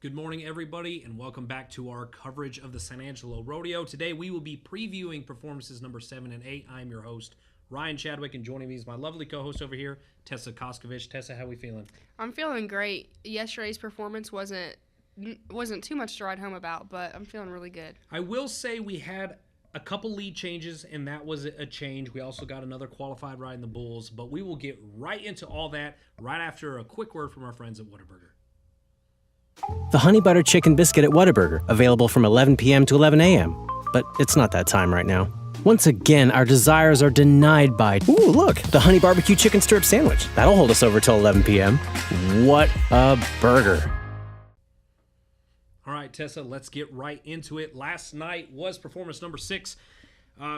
Good morning, everybody, and welcome back to our coverage of the San Angelo Rodeo. Today, we will be previewing performances number 7 and 8. I'm your host, Ryan Chadwick, and joining me is my lovely co-host over here, Tessa Koskovich. Tessa, how are we feeling? I'm feeling great. Yesterday's performance wasn't too much to write home about, but I'm feeling really good. I will say we had a couple lead changes, and that was a change. We also got another qualified ride in the Bulls, but we will get right into all that right after a quick word from our friends at Whataburger. The Honey Butter Chicken Biscuit at Whataburger, available from 11 p.m. to 11 a.m. But it's not that time right now. Once again, our desires are denied by, ooh, look, the Honey Barbecue Chicken Strip Sandwich. That'll hold us over till 11 p.m. What a burger. All right, Tessa, let's get right into it. Last night was performance number 6.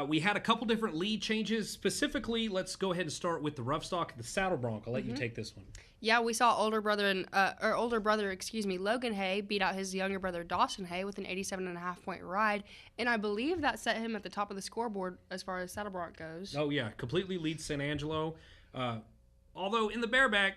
We had a couple different lead changes. Specifically, let's go ahead and start with the rough stock, the saddle bronc. I'll let you take this one. Yeah, we saw older brother, Logan Hay beat out his younger brother Dawson Hay with an 87.5-point ride, and I believe that set him at the top of the scoreboard as far as saddle bronc goes. Oh yeah, completely leads San Angelo. Although in the bareback,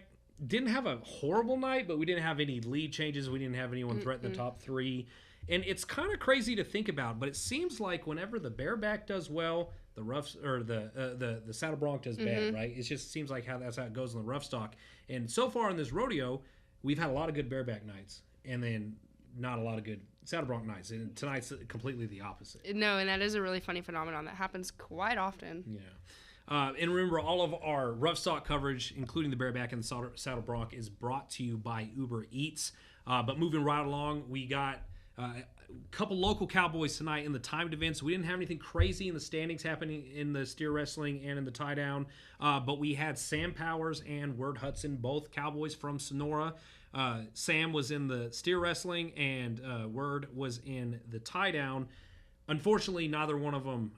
didn't have a horrible night, but we didn't have any lead changes. We didn't have anyone threaten the top 3. And it's kind of crazy to think about, but it seems like whenever the bareback does well, the rough or the saddle bronc does bad, right? It just seems like that's how it goes in the rough stock. And so far in this rodeo, we've had a lot of good bareback nights, and then not a lot of good saddle bronc nights. And tonight's completely the opposite. No, and that is a really funny phenomenon that happens quite often. Yeah. And remember, all of our rough stock coverage, including the bareback and the saddle bronc, is brought to you by Uber Eats. But moving right along, we got a couple local cowboys tonight in the timed events. We didn't have anything crazy in the standings happening in the steer wrestling and in the tie down, but we had Sam Powers and Word Hudson, both cowboys from Sonora. Sam was in the steer wrestling and Word was in the tie down. Unfortunately, neither one of them,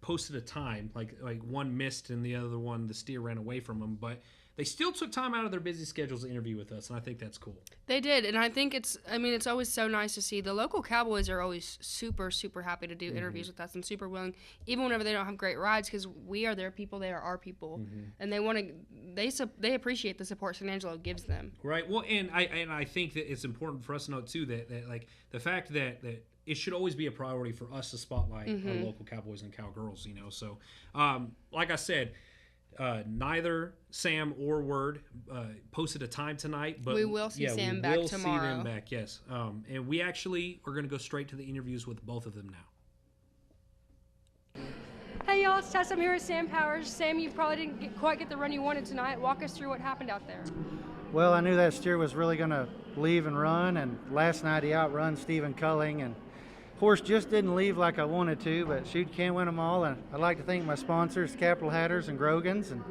posted a time. Like one missed and the other one, the steer ran away from them, but they still took time out of their busy schedules to interview with us, and I think that's cool. They did, and I think it's always so nice to see. The local cowboys are always super, super happy to do interviews with us and super willing, even whenever they don't have great rides, because we are their people, they are our people, and they appreciate the support San Angelo gives them. Right. Well, and I think that it's important for us to note too that like the fact that it should always be a priority for us to spotlight our local cowboys and cowgirls. So like I said. Neither Sam or Word posted a time tonight, but we will see Sam back tomorrow. We will see them back, yes. And we actually are going to go straight to the interviews with both of them now. Hey y'all, it's Tess. I'm here with Sam Powers. Sam, you probably didn't quite get the run you wanted tonight. Walk us through what happened out there. Well, I knew that steer was really going to leave and run, and last night he outrun Stephen Culling, and horse just didn't leave like I wanted to, but shoot, can't win them all. And I'd like to thank my sponsors, Capital Hatters and Grogan's, and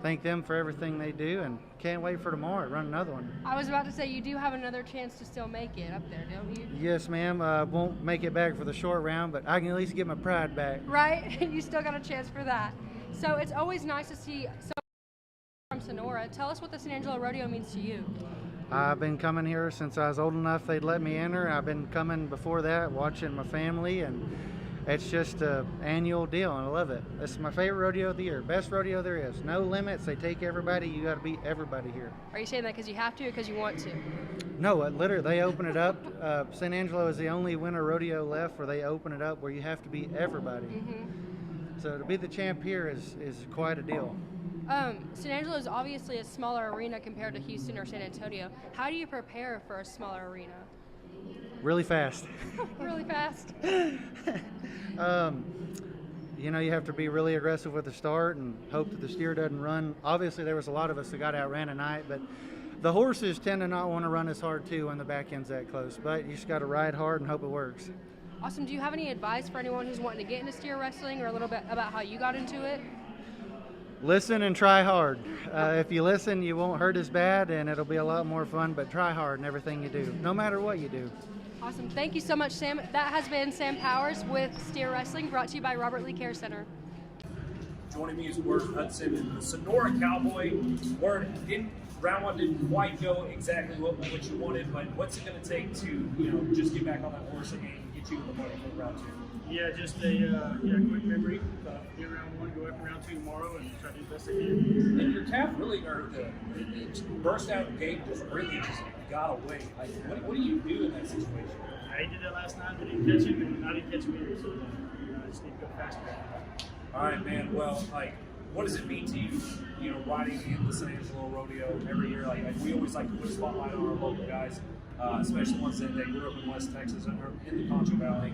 thank them for everything they do. And can't wait for tomorrow to run another one. I was about to say, you do have another chance to still make it up there, don't you? Yes, ma'am. Won't make it back for the short round, but I can at least get my pride back. Right? You still got a chance for that. So it's always nice to see someone from Sonora. Tell us what the San Angelo Rodeo means to you. I've been coming here since I was old enough they'd let me enter. I've been coming before that, watching my family, and it's just an annual deal, and I love it. This is my favorite rodeo of the year. Best rodeo there is. No limits. They take everybody. You got to beat everybody here. Are you saying that because you have to or because you want to? No, literally, they open it up. San Angelo is the only winter rodeo left where they open it up where you have to beat everybody. So to be the champ here is quite a deal. San Angelo is obviously a smaller arena compared to Houston or San Antonio. How do you prepare for a smaller arena? Really fast. Really fast? You have to be really aggressive with the start and hope that the steer doesn't run. Obviously, there was a lot of us that got outran tonight, but the horses tend to not want to run as hard, too, when the back end's that close. But you just got to ride hard and hope it works. Awesome. Do you have any advice for anyone who's wanting to get into steer wrestling or a little bit about how you got into it? Listen and try hard. If you listen, you won't hurt as bad, and it'll be a lot more fun, but try hard in everything you do, no matter what you do. Awesome. Thank you so much, Sam. That has been Sam Powers with Steer Wrestling, brought to you by Robert Lee Care Center. Joining me is Word Hudson and the Sonora Cowboy. Word didn't round one didn't quite go exactly what you wanted, but what's it going to take to just get back on that horse and get you in the money for round two? Yeah, just a quick memory. Get round one, go after round two tomorrow, and try to do the best I can. And your calf really, it burst out of the gate, just got away. Like, what do you do in that situation? I did that last night, but didn't catch him, and I didn't catch him either, so I just need to go faster. All right, man. Well, what does it mean to you, riding in the San Angelo Rodeo every year? Like we always like to put a spotlight on our local guys, especially ones that grew up in West Texas or in the Concho Valley.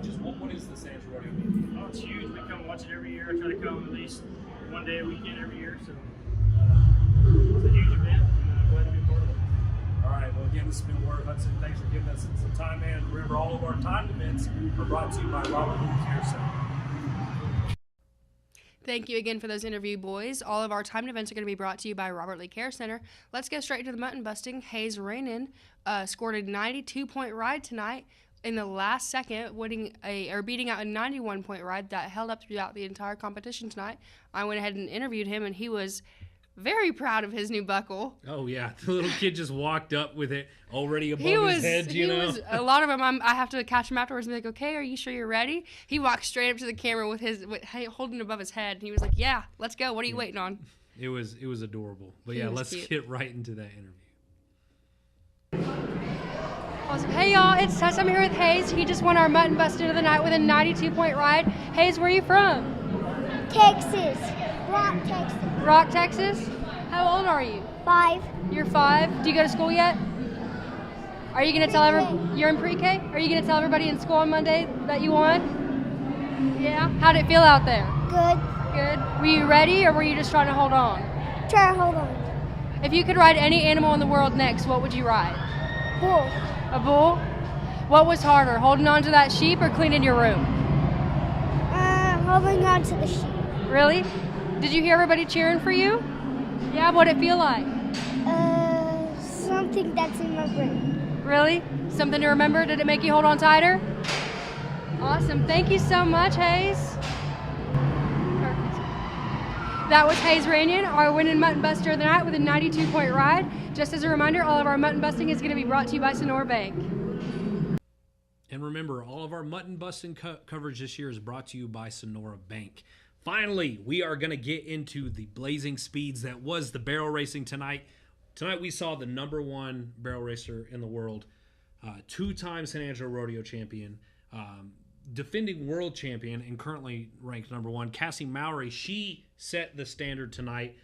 Just what is the San Angelo Rodeo mean? Oh, it's huge. We come watch it every year. I try to come at least one day a weekend every year, so it's a huge event. I'm glad to be a part of it. All right. Well, again, this has been Word Hudson. Thanks for giving us some time, man. Remember, all of our timed events are brought to you by Robert Care Center. Thank you again for those interview boys. All of our timed events are going to be brought to you by Robert Lee Care Center. Let's get straight to the mutton busting. Haze Runyon scored a 92-point ride tonight in the last second, beating out a 91-point ride that held up throughout the entire competition tonight. I went ahead and interviewed him, and he was very proud of his new buckle. Oh yeah, the little kid just walked up with it already above his head. A lot of them. I have to catch him afterwards and be like, "Okay, are you sure you're ready?" He walked straight up to the camera with holding above his head, and he was like, "Yeah, let's go. What are you waiting on?" It was adorable. But let's get right into that interview. Awesome. Hey y'all, it's Tess. I'm here with Haze. He just won our mutton busting of the night with a 92-point ride. Haze, where are you from? Texas. Rock, Texas. Rock, Texas. How old are you? 5. You're 5. Do you go to school yet? Are you gonna tell you're in pre-K? Are you gonna tell everybody in school on Monday that you won? Yeah. How'd it feel out there? Good. Good. Were you ready, or were you just trying to hold on? Try to hold on. If you could ride any animal in the world next, what would you ride? Bull. A bull? What was harder, holding on to that sheep or cleaning your room? Holding on to the sheep. Really? Did you hear everybody cheering for you? Yeah, what'd it feel like? Something that's in my brain. Really? Something to remember? Did it make you hold on tighter? Awesome. Thank you so much, Haze. Perfect. That was Haze Runyon, our winning mutton buster of the night with a 92-point ride. Just as a reminder, all of our mutton busting is going to be brought to you by Sonora Bank. And remember, all of our mutton busting coverage this year is brought to you by Sonora Bank. Finally, we are going to get into the blazing speeds that was the barrel racing tonight. Tonight we saw the #1 barrel racer in the world, 2-time San Angelo Rodeo champion, defending world champion and currently ranked #1, Cassie Mowry. She set the standard tonight,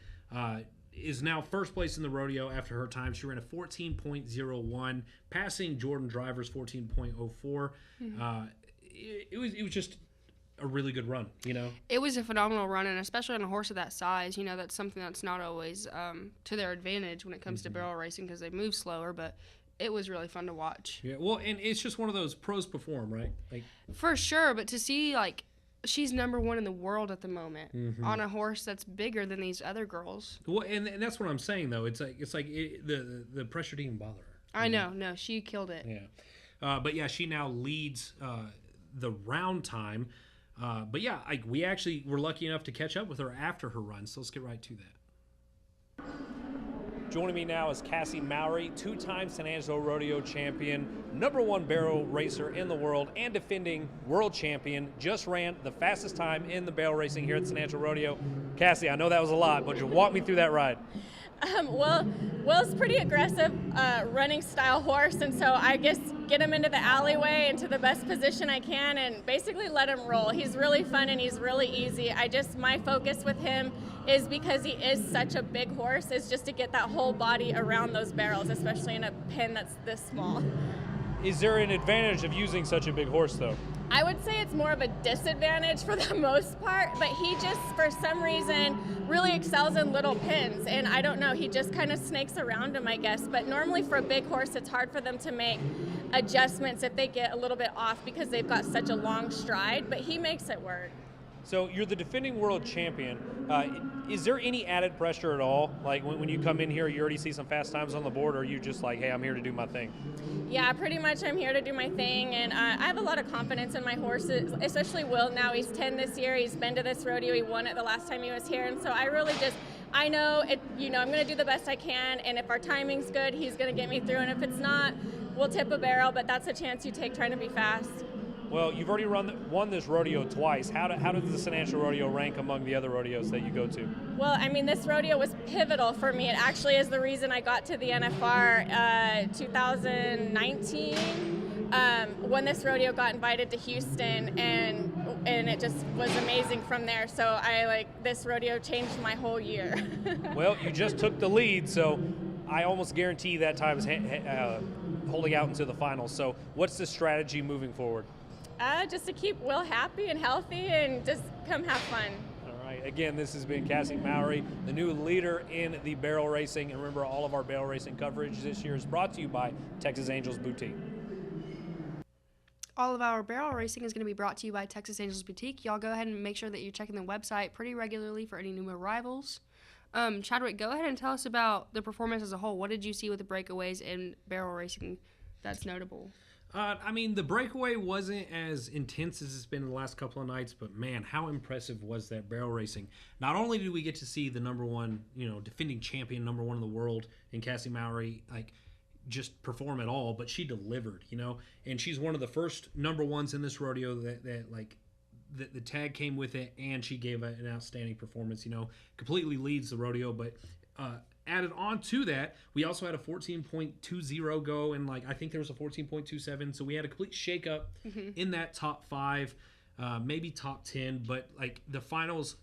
is now first place in the rodeo after her time. She ran a 14.01, passing Jordan Driver's 14.04. It was just a really good run, It was a phenomenal run, and especially on a horse of that size, that's something that's not always to their advantage when it comes to barrel racing because they move slower, but it was really fun to watch. Yeah, well, and it's just one of those pros perform, right? For sure, but to see, she's #1 in the world at the moment on a horse that's bigger than these other girls. Well, and that's what I'm saying, though. It's like the pressure didn't bother her. I know. No, she killed it. Yeah. But, yeah, she now leads the round time. But, yeah, we actually were lucky enough to catch up with her after her run, so let's get right to that. Joining me now is Cassie Mowry, 2-time San Angelo Rodeo champion, #1 barrel racer in the world, and defending world champion. Just ran the fastest time in the barrel racing here at San Angelo Rodeo. Cassie, I know that was a lot, but just walk me through that ride. Will's pretty aggressive running style horse, and so I just get him into the alleyway into the best position I can and basically let him roll. He's really fun and he's really easy. My focus with him is, because he is such a big horse, is just to get that whole body around those barrels, especially in a pen that's this small. Is there an advantage of using such a big horse, though? I would say it's more of a disadvantage for the most part, but he just, for some reason, really excels in little pins, and I don't know, he just kind of snakes around him, I guess. But normally for a big horse, it's hard for them to make adjustments if they get a little bit off because they've got such a long stride, but he makes it work. So you're the defending world champion. Is there any added pressure at all? Like when you come in here, you already see some fast times on the board, or are you just like, hey, I'm here to do my thing? Yeah, pretty much I'm here to do my thing, and I have a lot of confidence in my horses, especially Will now. He's 10 this year. He's been to this rodeo. He won it the last time he was here, and so I really just I know it. I'm going to do the best I can, and if our timing's good, he's going to get me through, and if it's not, we'll tip a barrel. But that's a chance you take trying to be fast. Well, you've already won this rodeo twice. How does the San Angelo Rodeo rank among the other rodeos that you go to? Well, I mean, this rodeo was pivotal for me. It actually is the reason I got to the NFR 2019. When this rodeo got invited to Houston, and it just was amazing from there. So this rodeo changed my whole year. Well, you just took the lead, so I almost guarantee that time is holding out into the finals. So what's the strategy moving forward? Just to keep Will happy and healthy and just come have fun. All right. Again, this has been Cassie Mowry, the new leader in the barrel racing. And remember, all of our barrel racing coverage this year is brought to you by Texas Angels Boutique. All of our barrel racing is going to be brought to you by Texas Angels Boutique. Y'all go ahead and make sure that you're checking the website pretty regularly for any new arrivals. Chadwick, go ahead and tell us about the performance as a whole. What did you see with the breakaways in barrel racing that's notable? I mean, the breakaway wasn't as intense as it's been in the last couple of nights, but man, how impressive was that barrel racing? Not only did we get to see the number one, defending champion, number one in the world in Cassie Mowry, just perform at all, but she delivered, and she's one of the first number ones in this rodeo that the tag came with it, and she gave an outstanding performance, completely leads the rodeo, but added on to that, we also had a 14.20 go, and I think there was a 14.27, so we had a complete shakeup in that top 5, maybe top 10, but the finals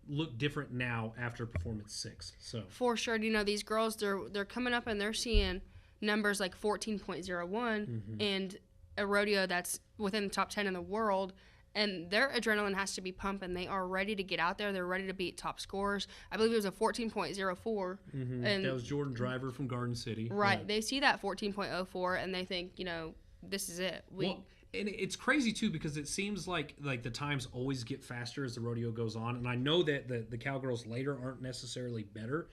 look different now after performance 6. So for sure, these girls, they're coming up and they're seeing numbers like 14.01 and a rodeo that's within the top 10 in the world. And their adrenaline has to be pumping. They are ready to get out there. They're ready to beat top scorers. I believe it was a 14.04. And that was Jordan Driver from Garden City. Right. Yeah. They see that 14.04 and they think, this is it. And it's crazy, too, because it seems like the times always get faster as the rodeo goes on. And I know that the cowgirls later aren't necessarily better.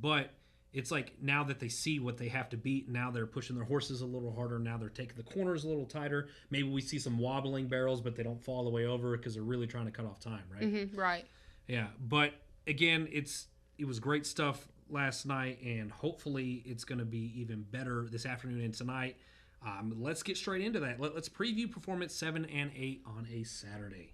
But it's now that they see what they have to beat, now they're pushing their horses a little harder. Now they're taking the corners a little tighter. Maybe we see some wobbling barrels, but they don't fall all the way over because they're really trying to cut off time, right? Right. Yeah, but again, it was great stuff last night, and hopefully it's going to be even better this afternoon and tonight. Let's get straight into that. Let's preview performance 7 and 8 on a Saturday.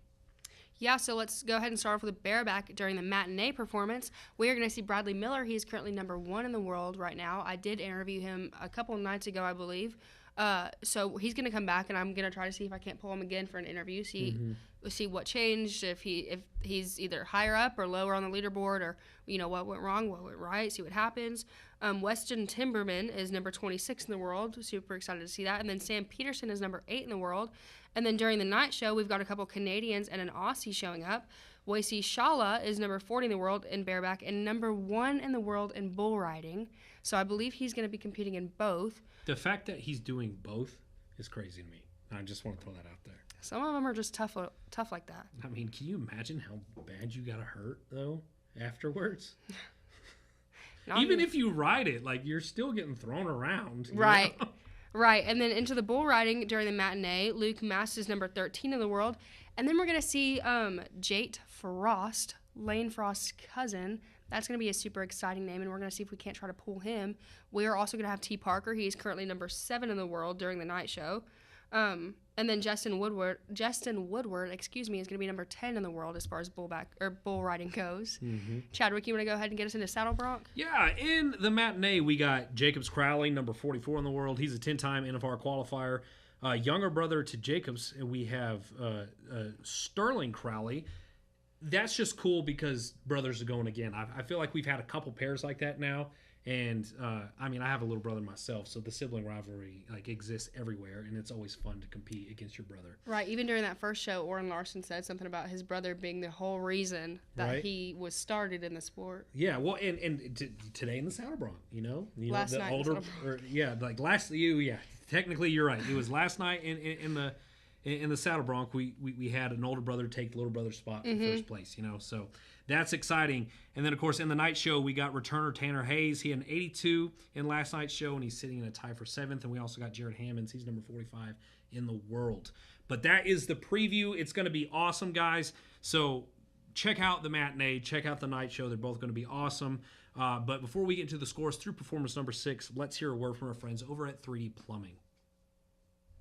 Yeah, so let's go ahead and start off with a bareback during the matinee performance. We are going to see Bradley Miller. He is currently number 1 in the world right now. I did interview him a couple of nights ago, I believe. So he's going to come back, and I'm going to try to see if I can't pull him again for an interview, see what changed, if he's either higher up or lower on the leaderboard, or what went wrong, what went right, see what happens. Weston Timberman is number 26 in the world. Super excited to see that. And then Sam Peterson is number 8 in the world. And then during the night show, we've got a couple Canadians and an Aussie showing up. Wacy Shala is number 40 in the world in bareback and number 1 in the world in bull riding. So I believe he's going to be competing in both. The fact that he's doing both is crazy to me. I just want to throw that out there. Some of them are just tough like that. I mean, can you imagine how bad you got hurt, though, afterwards? Even if you ride it, you're still getting thrown around. Right. Right, and then into the bull riding during the matinee, Luke Mast is number 13 in the world. And then we're going to see Jate Frost, Lane Frost's cousin. That's going to be a super exciting name, and we're going to see if we can't try to pull him. We are also going to have T. Parker. He's currently number 7 in the world during the night show. And then Justin Woodward, is going to be number 10 in the world as far as bull riding goes. Chadwick, you want to go ahead and get us into Saddle Bronc? Yeah, in the matinee, we got Jacobs Crowley, number 44 in the world. He's a 10-time NFR qualifier. Younger brother to Jacobs, we have Sterling Crowley. That's just cool because brothers are going again. I feel like we've had a couple pairs like that now. And, I have a little brother myself, so the sibling rivalry, exists everywhere, and it's always fun to compete against your brother. Right. Even during that first show, Orrin Larson said something about his brother being the whole reason that he was started in the sport. Yeah, well, and today in the Saddle Bronc, last the night older, technically you're right. It was last night in the Saddle Bronc, we had an older brother take the little brother's spot for first place, so that's exciting. And then, of course, in the night show, we got returner Tanner Hayes. He had an 82 in last night's show, and he's sitting in a tie for 7th. And we also got Jared Hammonds. He's number 45 in the world. But that is the preview. It's going to be awesome, guys. So check out the matinee, check out the night show. They're both going to be awesome. But before we get into the scores through performance number 6, let's hear a word from our friends over at 3D Plumbing.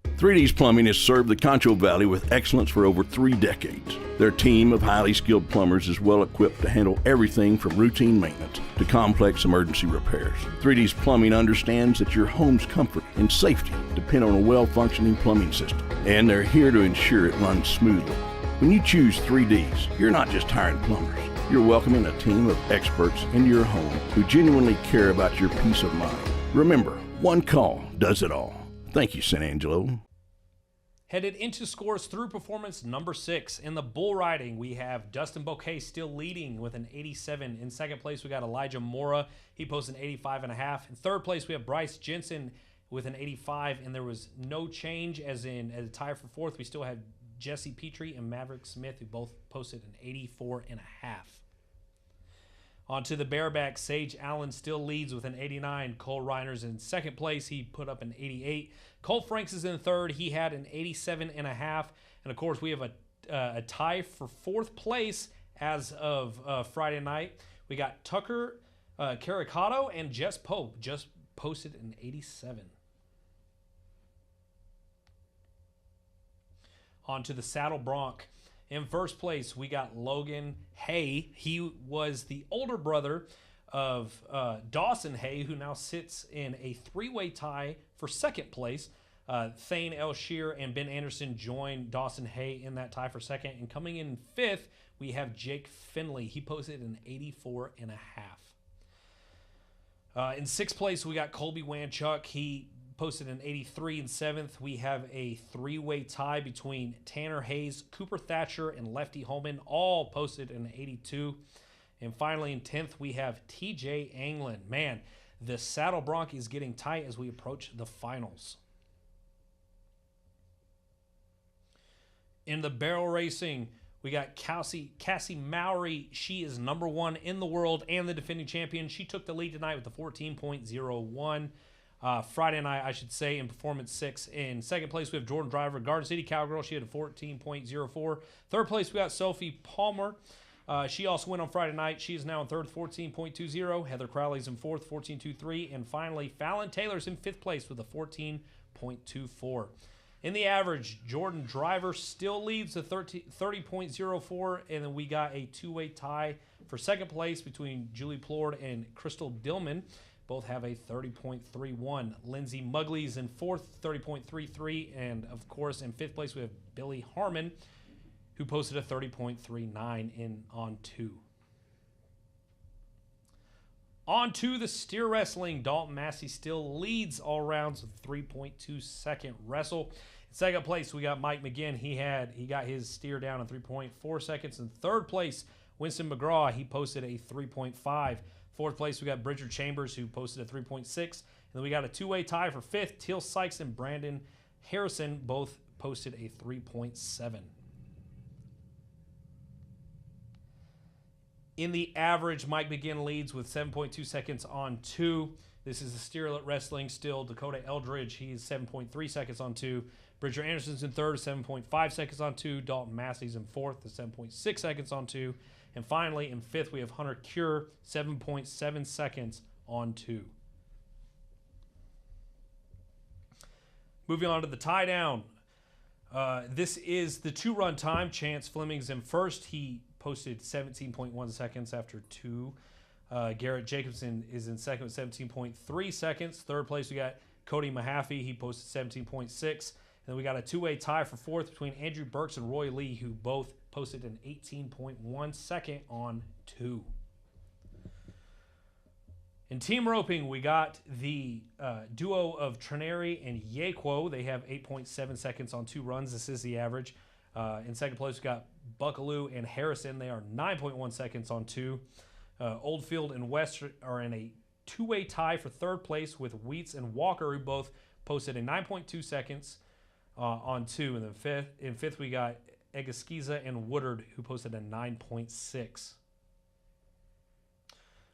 3D's Plumbing has served the Concho Valley with excellence for over 3 decades. Their team of highly skilled plumbers is well equipped to handle everything from routine maintenance to complex emergency repairs. 3D's Plumbing understands that your home's comfort and safety depend on a well-functioning plumbing system, and they're here to ensure it runs smoothly. When you choose 3D's, you're not just hiring plumbers. You're welcoming a team of experts into your home who genuinely care about your peace of mind. Remember, one call does it all. Thank you, San Angelo. Headed into scores through performance number 6. In the bull riding, we have Dustin Bouquet still leading with an 87. In second place, we got Elijah Mora. He posted an 85.5. In third place, we have Bryce Jensen with an 85, and there was no change as a tie for fourth. We still have Jesse Petrie and Maverick Smith, who both posted an 84.5. On to the bareback, Sage Allen still leads with an 89. Cole Reiner's in second place. He put up an 88. Cole Franks is in third. He had an 87.5. And, of course, we have a tie for fourth place as of Friday night. We got Tucker Caricato and Jess Pope just posted an 87. On to the saddle bronc. In first place, we got Logan Hay. He was the older brother of Dawson Hay, who now sits in a 3-way tie for second place. Thane Elshear and Ben Anderson joined Dawson Hay in that tie for second. And coming in fifth, we have Jake Finley. He posted an 84.5. In sixth place, we got Colby Wanchuk. He posted an 83. In seventh, we have a 3-way tie between Tanner Hayes, Cooper Thatcher, and Lefty Holman. All posted an 82. And finally, in 10th, we have TJ Anglin. Man, the saddle bronc is getting tight as we approach the finals. In the barrel racing, we got Cassie Mowry. She is number 1 in the world and the defending champion. She took the lead tonight with the 14.01. Friday night, I should say, in performance 6. In second place, we have Jordan Driver, Garden City Cowgirl. She had a 14.04. Third place, we got Sophie Palmer. She also went on Friday night. She is now in third, 14.20. Heather Crowley's in fourth, 14.23. And finally, Fallon Taylor's in fifth place with a 14.24. In the average, Jordan Driver still leads at 30.04. And then we got a 2-way tie for second place between Julie Plord and Crystal Dillman. Both have a 30.31. Lindsay Mugley's in fourth, 30.33. And, of course, in fifth place, we have Billy Harmon, who posted a 30.39 in on 2. On to the steer wrestling. Dalton Massey still leads all rounds with 3.2 second wrestle. In second place, we got Mike McGinn. He got his steer down in 3.4 seconds. In third place, Winston McGraw. He posted a 3.5. Fourth place, we got Bridger Chambers, who posted a 3.6. And then we got a 2-way tie for fifth. Teal Sykes and Brandon Harrison both posted a 3.7. In the average, Mike McGinn leads with 7.2 seconds on 2. This is the steerlet wrestling still. Dakota Eldridge, he's 7.3 seconds on 2. Bridger Anderson's in third, 7.5 seconds on 2. Dalton Massey's in fourth, 7.6 seconds on 2. And finally, in fifth, we have Hunter Cure, 7.7 seconds on 2. Moving on to the tie down. This is the 2-run time. Chance Fleming's in first. He posted 17.1 seconds after 2. Garrett Jacobson is in second with 17.3 seconds. Third place, we got Cody Mahaffey. He posted 17.6. And then we got a 2-way tie for fourth between Andrew Burks and Roy Lee, who both posted an 18.1 second on 2. In team roping, we got the duo of Trenary and Yekwo. They have 8.7 seconds on 2 runs. This is the average. In second place, we got Buckaloo and Harrison. They are 9.1 seconds on 2. Oldfield and West are in a 2-way tie for third place with Wheats and Walker, who both posted a 9.2 seconds on 2. And then in fifth, we got Egaskiza and Woodard, who posted a 9.6.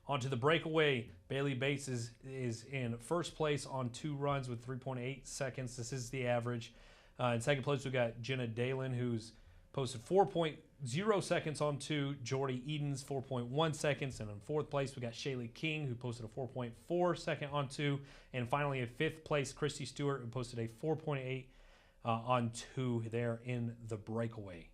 On to the breakaway. Bailey Bates is in first place on 2 runs with 3.8 seconds. This is the average. In second place, we got Jenna Dalen, who's posted 4.0 seconds on 2. Jordy Edens, 4.1 seconds. And in 4th place, we got Shaylee King, who posted a 4.4 second on 2. And finally, in 5th place, Christy Stewart, who posted a 4.8 on 2 there in the breakaway.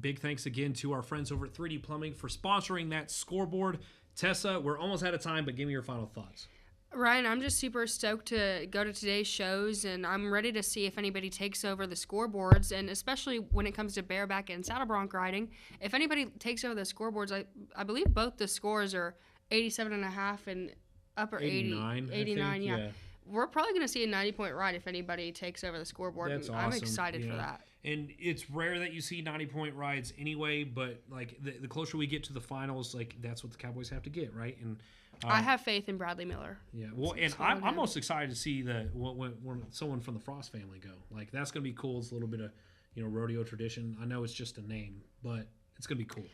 Big thanks again to our friends over at 3D Plumbing for sponsoring that scoreboard. Tessa, we're almost out of time, but give me your final thoughts. Ryan, I'm just super stoked to go to today's shows, and I'm ready to see if anybody takes over the scoreboards, and especially when it comes to bareback and saddle bronc riding. If anybody takes over the scoreboards, I believe both the scores are 87.5 and upper 89, 89, yeah. We're probably going to see a 90-point ride if anybody takes over the scoreboard. That's and awesome. I'm excited for that. And it's rare that you see 90-point rides anyway, but like the closer we get to the finals, like that's what the Cowboys have to get, right? And I have faith in Bradley Miller. Yeah, well, and I'm most excited to see when someone from the Frost family go. Like that's gonna be cool. It's a little bit of rodeo tradition. I know it's just a name, but it's gonna be cool.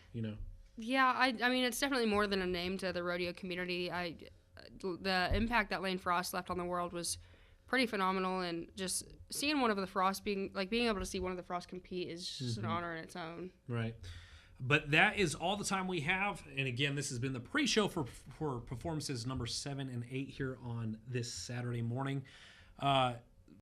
Yeah, I mean it's definitely more than a name to the rodeo community. The impact that Lane Frost left on the world was pretty phenomenal, and just seeing one of the Frost being able to see one of the Frost compete is just an honor in its own. Right. But that is all the time we have. And again, this has been the pre-show for performances number 7 and 8 here on this Saturday morning.